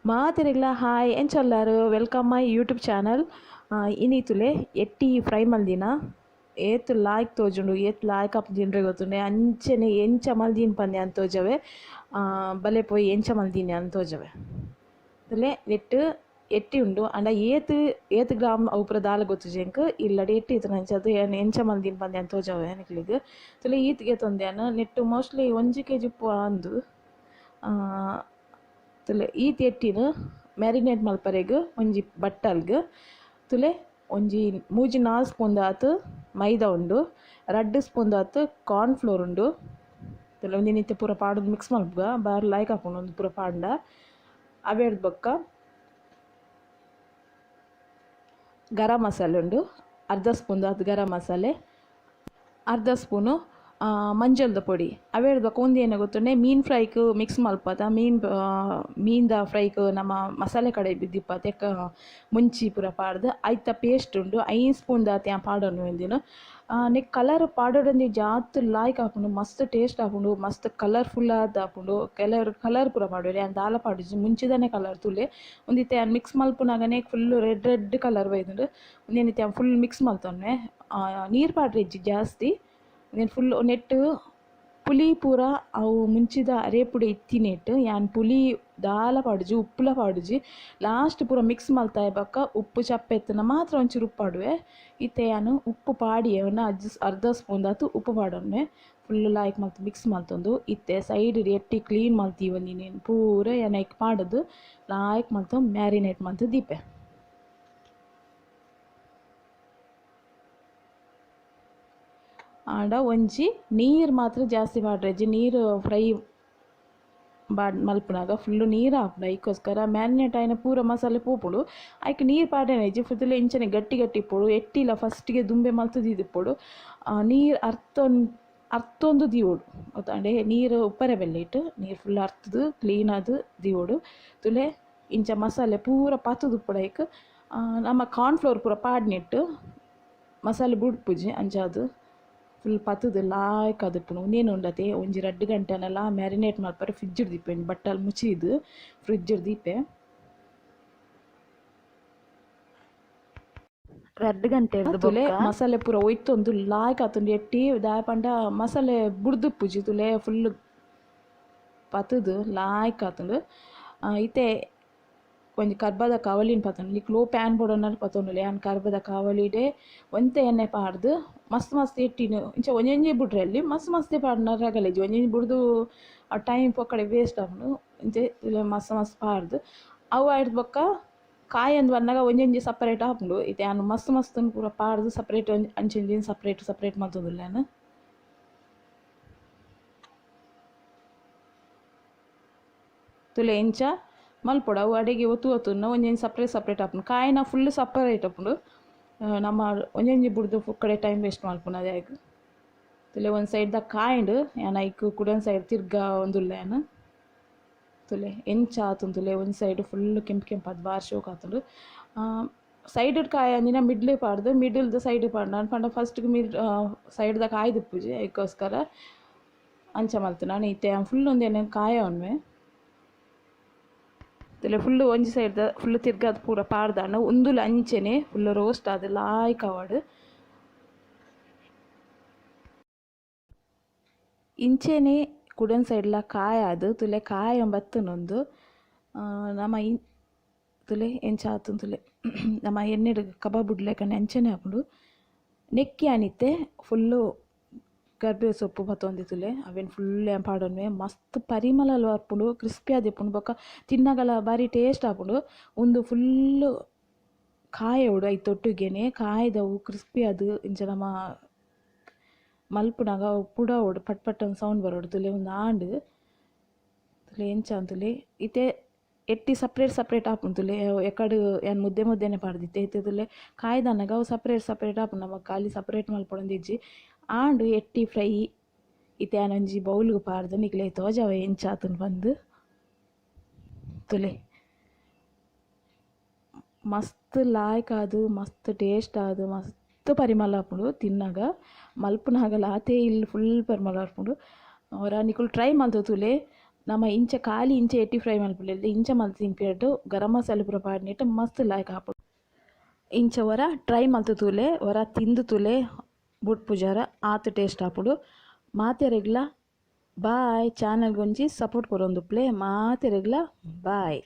ಮಾತಿರೆಗ್ಲ hi ಎಂಚಲ್ಲಾರು welcome my YouTube channel ಇನ್ನಿತುಲೆ ಎಟ್ಟಿ ಫ್ರೈ ಮಲ್ದಿನ ಏತ್ ಲಾಯ್ಕ್ ತೋಜುಂಡು ಏತ್ ಲಾಯ್ಕ್ ಅಪ್ ಜಿನ್ರೆ ಗೊತ್ತುಂಡೆ ಅಂಚನೆ ಎಂಚ ಮಲ್ದಿನ ಪಂದೆ ಅಂತ ತೋಜವೆ ಬಲೆ ಪೋಯಿ ಎಂಚ ಮಲ್ದಿನಿ ಅಂತ ತೋಜವೆ ತುಲೆ ನೆಟ್ಟು ಎಟ್ಟಿ ಉಂಡು ಅಂಡ ಏತ್ ಗ್ರಾಮ್ ಅವುಪುರ ದಾಲ ಗೊತ್ತು ಜೆಂಕ್ ಇಲ್ಲಡೆ ಎಟ್ಟಿ ಇತ್ತು ನಂಚದು ಎಂಚ ಮಲ್ದಿನ ಪಂದೆ ಅಂತ ತೋಜವೆ ನಿಕ್ಲಿಗೆ ತುಲೆ ಈತ್ಗೆ ತೊಂದೆನ ನೆಟ್ಟು ಮೋಸ್ಟ್ಲಿ 1 kg ಅಂದು ತುಲೆ ಈತ್ ಎಟ್ಟಿನ ಮ್ಯಾರಿನೇಟ್ ಮಲ್ಪರೆಗ್ ಒಂಜಿ ಬಟ್ಟಲ್ಗ್ ತುಲೆ ಒಂಜಿ 3-4 ಸ್ಪೂನ್ ಆತು ಮೈದಾ ಉಂಡು 2 ಸ್ಪೂನ್ ಆತು ಕಾರ್ನ್ ಫ್ಲೋರ್ ಉಂಡು ತುಲೆ ಒಂಜಿ ನಿತ್ಯ ಪೂರ ಪಾಡೋದು ಮಿಕ್ಸ್ ಮಲ್ಪುಗ ಬಾರಿ ಲಾಯ್ಕ್ ಹಾಕೊಂಡು ಒಂದು ಪೂರ ಪಾಂಡ ಅವೇರ್ದು ಬೊಕ್ಕ ಗರಂ ಮಸಾಲೆ ಉಂಡು ಅರ್ಧ ಸ್ಪೂನ್ ಆತು ಗರಂ ಮಸಾಲೆ ಅರ್ಧ ಸ್ಪೂನು ಮಂಜಲ್ದ ಪೊಡಿ ಅವೇಳ್ದು ಒಂದು ಏನೇ ಗೊತ್ತುಂಡೆ ಮೀನು ಫ್ರೈಕ್ ಮಿಕ್ಸ್ ಮಲ್ಪದ ಮೀನ್ದ ಫ್ರೈಕ್ ನಮ್ಮ ಮಸಾಲೆ ಕಡೆ ಬಿದ್ದಿಪ್ಪ ತೆಕ್ಕ ಮುಂಚಿ ಪೂರ ಪಾಡ್ದು ಐತ ಪೇಸ್ಟ್ ಉಂಡು 5 ಸ್ಪೂನ್ ದಾತಿ ಪಾಡೋನು ಎಂದಿನ ನೆಕ್ ಕಲರ್ ಪಾಡೋಡಂದು ಜಾತ್ ಲಾಯ್ಕ್ ಹಾಕೊಂಡು ಮಸ್ತ್ ಟೇಸ್ಟ್ ಹಾಕೊಂಡು ಮಸ್ತ್ ಕಲರ್ಫುಲ್ ಆದ ಹಾಕೊಂಡು ಕಲರ್ ಪೂರ ಪಾಡೋರಿ ಅಂತ ದಾಲ ಪಾಡಿಜಿ ಮುಂಚಿದನೇ ಕಲರ್ ತುಲೆ ಒಂದಿತ್ತೆ ಮಿಕ್ಸ್ ಮಲ್ಪುನಾಗನೇ ಫುಲ್ ರೆಡ್ ಕಲರ್ ಬೈದುಂಡು ಒಂದೇನಿತ್ತೆ ಫುಲ್ ಮಿಕ್ಸ್ ಮಲ್ತೊನ್ನೆ ನೀರು ಪಾಡ್ರಿ ಇಜ್ಜಿ ಜಾಸ್ತಿ నేను ಫುಲ್ ನೆಟ್ಟು ಪುಲಿ ಪೂರ ಅವು ಮುಂಚಿದ ಅರೇಪುಡೆ ಇತ್ತಿನೆಟ್ಟು ಯಾನ್ ಪುಲಿ ದಾಲ ಪಾಡುಜಿ ಉಪ್ಪುಲ ಪಾಡುಜಿ ಲಾಸ್ಟ್ ಪೂರ ಮಿಕ್ಸ್ ಮಲ್ತಾ ಇಬ್ಬಕ್ಕ ಉಪ್ಪು ಚಪ್ಪೆತ್ತನ ಮಾತ್ರ ಒಂಚೂರು ಉಪ್ಪು ಪಾಡುವೆ ಇತ್ತೆ ಯಾನು ಉಪ್ಪು ಪಾಡಿ ಅವನ್ನ ಅರ್ಧ ಸ್ಪೂನ್ ಆತು ಉಪ್ಪು ಪಾಡೊನ್ನೆ ಫುಲ್ ಲಾಯ್ಕ್ ಮಲ್ತು ಮಿಕ್ಸ್ ಮಲ್ತೊಂದು ಇತ್ತೆ ಸೈಡ್ ಎಟ್ಟಿ ಕ್ಲೀನ್ ಮಲ್ತೀವ ನೀನು ಪೂರ ಏನೈಕ್ ಪಾಡೋದು ಲಾಯ್ಕ್ ಮಲ್ತು ಮ್ಯಾರಿನೇಟ್ ಮಲ್ತು ದೀಪೆ ಆಂಡ ಒಂಜಿ ನೀರು ಮಾತ್ರ ಜಾಸ್ತಿ ಮಾಡ್ರೆಜ್ಜಿ ನೀರು ಫ್ರೈ ಮಲ್ಪುನಾಗ ಫುಲ್ಲು ನೀರು ಹಾಕ್ಡ ಈಗೋಸ್ಕರ ಮ್ಯಾರಿನೇಟ್ ಆಯ್ನ ಪೂರ ಮಸಾಲೆ ಪೋಪುಡು ಆಯ್ಕೆ ನೀರು ಪಾಡೇನಜ್ಜಿ ಫುಲ್ ಇಂಚನೆ ಗಟ್ಟಿ ಇಪ್ಪೋಡು ಎಟ್ಟಿಲ್ಲ ಫಸ್ಟಿಗೆ ದುಂಬೆ ಮಲ್ತು ದಿದಿಪ್ಪೋಡು ನೀರು ಅರ್ತೊಂದು ದಿವೋಡು ಗೊತ್ತಾಂಡೆ ನೀರು ಉಪ್ಪರೆ ಬೆಲ್ಲ ಇಟ್ಟು ನೀರು ಫುಲ್ ಅರ್ತದು ಕ್ಲೀನ್ ಆದು ದಿವೋಡು ತುಲೆ ಇಂಚ ಮಸಾಲೆ ಪೂರ ಪಾತದು ಉಪ್ಪುಡೈಕ್ ನಮ್ಮ ಕಾರ್ನ್ಫ್ಲೋರ್ ಪೂರ ಪಾಡ್ನಿಟ್ಟು ಮಸಾಲೆ ಬುಡ್ಪುಜಿ ಅಂಚಾದು ಫುಲ್ ಪತ್ತದು ಲಾಯ್ಕ್ ಅದಪ್ಪುನು ಇನ್ನೇನು ಉಂಡತೆ ಒಂಜಿ 2 ಗಂಟೆನೆಲ್ಲ ಮ್ಯಾರಿನೇಟ್ ಮಲ್ಪರೆ ಫ್ರಿಡ್ಜ್ ದೀಪೆ ಬಟ್ಟಲ್ ಮುಚ್ಚಿದು ಫ್ರಿಡ್ಜ್ ದೀಪೆ 2 ಗಂಟೆ ತುಲೆ ಮಸಾಲೆ ಪೂರ ಒಯ್ತೊಂದು ಲಾಯ್ಕ್ ಆತುಂಡು ಎಟ್ಟಿ ದಾಯ ಪಂಡ ಮಸಾಲೆ ಬುಡ್ದುಪ್ಪುಜಿ ತುಲೆ ಫುಲ್ ಪತ್ತದು ಲಾಯ್ಕ್ ಆತುಂಡು ಇತ್ತೆ ಒಂಜಿ ಕರ್ಬದ ಕಾವಲಿನ ಪತ್ತೊಂಡು ನಿಕ್ ಲೋ ಪ್ಯಾನ್ ಬೋಡೋನಲ್ಲಿ ಪತ್ತೊಂಡುಲೆ ಆನ್ ಕರ್ಬದ ಕಾವಲಿಡೆ ಒಂತೆ ಎಣ್ಣೆ ಪಾಡ್ದು ಮಸ್ತ್ ಎಟ್ಟಿನ ಇಂಚ ಒಂಜೊಂಜಿ ಬಿಡ್ರೆ ಅಲ್ಲಿ ಮಸ್ತ್ ಪಾಡ್ನ ರಗಲೇಜಿ ಒಂಜೊಂಜಿ ಬಿಡ್ದು ಆ ಟೈಮ್ ಪೊಕ್ಕಡೆ ವೇಸ್ಟ್ ಆಪುಂಡು ಇಂಚೆ ಮಸ್ತ್ ಪಾಡ್ದು ಅವು ಆಯ್ದು ಬೊಕ್ಕ ಕಾಯಿ ಅಂದ್ ಬಂದಾಗ ಒಂಜೊಂಜಿ ಸಪ್ರೇಟ್ ಹಾಪುಂಡು ಇತ್ತೆ ನಾನು ಮಸ್ತ್ ಪೂರ ಪಾಡ್ದು ಸಪ್ರೇಟ್ ಅಂಚಿಂಜಿನ ಸಪ್ರೇಟ್ ಮಲ್ತೊಂದುಲ್ಲೆ ನಾನು ತುಲೆ ಇಂಚ ಮಲ್ಪೊಡು ಅವು ಅಡೆಗೆ ಒತ್ತುನ ಒಂಜೊಂಜಿ ಸಪ್ರೇಟ್ ಆಪುಂಡು ಕಾಯಿನ ಫುಲ್ ಸಪ್ರೇಟ್ ಆಪುಂಡು ನಮ್ಮ ಒಂಜೊಂಜಿ ಬುಡ್ದು ಕಡೆ ಟೈಮ್ ವೇಸ್ಟ್ ಮಲ್ಪುನ ಅದಾಗ ತುಲೆ ಒಂದು ಸೈಡ್ದ ಕಾಯಿಂಡು ಯಾನ ಐಕ್ ಕುಡೊಂದು ಸೈಡ್ ತಿರ್ಗಾ ಒಂದುಲ್ಲೆ ಯಾನ ತುಲೆ ಎಂಚ ಆತುಂಡು ತುಲೆ ಒಂದು ಸೈಡ್ ಫುಲ್ ಕೆಂಪು ಅದು ಬಾರಿ ಶೋಕ್ ಆತುಂಡು ಸೈಡ್ ಕಾಯಿ ಅಂದಿನ ಮಿಡ್ಲ್ ಪಾಡ್ದು ಮಿಡಲ್ದ ಸೈಡ್ ಪಾಡ್ದು ನಾನು ಪಂಡ ಫಸ್ಟ್ಗೆ ಸೈಡ್ದ ಕಾಯಿ ದಿಪ್ಪುಜಿ ಅದಕ್ಕೋಸ್ಕರ ಅಂಚ ಮಲ್ತು ನಾನು ಇತ್ತೆ ಫುಲ್ ಒಂದೇನು ಕಾಯ ಒನ್ಮೆ ತುಲೆ ಫುಲ್ ಒಂಜಿ ಸೈಡ್ದ ಫುಲ್ ತಿರ್ಗಾದ ಪೂರ ಪಾಡ್ದಾಂಡ ಉಂದುಲ ಅಂಚೆನೆ ಫುಲ್ ರೋಸ್ಟ್ ಆದ ಲಾಯ್ಕ್ ಆವಡ್ ಇಂಚೆನೆ ಕುಡನ್ ಸೈಡ್ಲ ಕಾಯ ಆದು ತುಲೆ ಕಾಯ ಬತ್ತನೊಂದು ನಮ್ಮ ತುಲೆ ಎಂಚ ಆತು ತುಲೆ ನಮ್ಮ ಎಣ್ಣೆಡ್ ಕಬಾಬ್ ಬುಡ್ಲೆಕನೆ ಅಂಚೆನೆ ಹಾಕೊಂಡು ನೆಕ್ಕಿ ಅನಿತ್ತೆ ಫುಲ್ಲು ಕರ್ಬೇವು ಸೊಪ್ಪು ಬತ್ತೊಂದಿತ್ತುಲೆ ಅವೇನು ಫುಲ್ ಪಾಡೊನ್ವೆ ಮಸ್ತ್ ಪರಿಮಳಲು ಹಾಪುಂಡು ಕ್ರಿಸ್ಪಿ ಆದಿಪ್ಪುಂಡು ಬೊಕ್ಕ ತಿನ್ನಗಲ ಬಾರಿ ಟೇಸ್ಟ್ ಆಪುಂಡು ಒಂದು ಫುಲ್ಲು ಕಾಯೋಡು ಐ ತೊಟ್ಟುಗೆನೆ ಕಾಯ್ದವು ಕ್ರಿಸ್ಪಿ ಅದು ಇಂಚ ನಮ್ಮ ಮಲ್ಪುನಾಗ ಪುಡೋಡು ಪಟ್ ಒಂದು ಸೌಂಡ್ ಬರೋಡು ತುಲೆ ಒಂದು ಆಂಡ್ ತುಲೆ ಎಂಚ ಅಂತುಲೆ ಇತ್ತೆ ಎಟ್ಟಿ ಸಪ್ರೇಟ್ ಆಪುಂಡು ತುಲೆ ಎಕಡು ಏನು ಮುದ್ದೆನೆ ಪಾಡ್ದಿತ್ತೆ ಇತ್ತೆ ತುಲೆ ಕಾಯ್ದನ್ನಾಗ ಅವು ಸಪ್ರೇಟ್ ಆಪುಂಡು ನಮಗೆ ಖಾಲಿ ಸಪ್ರೇಟ್ ಮಲ್ಪೊಡೊಂದಿಜ್ಜಿ ಆಂಡ್ ಎಟ್ಟಿ ಫ್ರೈ ಇತ್ತೆ ಆನೊಂಜಿ ಬೌಲ್ಗೆ ಪಾಡ್ದು ನಿಕ್ಲೆ ತೋಜವ ಎಂಚ ಆತುಂಡು ಬಂದು ತುಲೆ ಮಸ್ತ್ ಲಾಯ್ಕ್ ಆದು ಮಸ್ತ್ ಟೇಸ್ಟ್ ಆದು ಮಸ್ತ್ ಪರಿಮಳ ಆಪುಂಡು ತಿನ್ನಾಗ ಮಲ್ಪುನಾಗ ಲಾತೆ ಇಲ್ಲಿ ಫುಲ್ ಪರಿಮಳ ಆಪುಂಡು ಅವರ ನಿಕುಲು ಟ್ರೈ ಮಲ್ತು ತುಲೆ ನಮ್ಮ ಇಂಚ ಖಾಲಿ ಇಂಚೆ ಎಟ್ಟಿ ಫ್ರೈ ಮಲ್ಪುಲೆಲ್ದು ಇಂಚ ಮಲ್ತು ತಿನ್ಪಿರಟ್ಟು ಗರಂ ಮಸಾಲೆ ಪೂರ ಪಾಡ್ನಿಟ್ಟು ಮಸ್ತ್ ಲಾಯ್ಕ್ ಆಪುಂಡು. ಇಂಚ ವರ ಟ್ರೈ ಮಲ್ತು ತೂಲೆ ವರ ತಿಂದು ತೂಲೆ ಬುಡ್ ಪುಜಾರ ಆತು ಟೇಸ್ಟ್ ಆಪುಡು. ಮಾತೆರೆಗ್ಲ ಬಾಯ್. ಚಾನಲ್ ಗೊಂಜಿ ಸಪೋರ್ಟ್ ಕೊರೊಂದುಪ್ಲೆ. ಮಾತೆರೆಗ್ಲ ಬಾಯ್.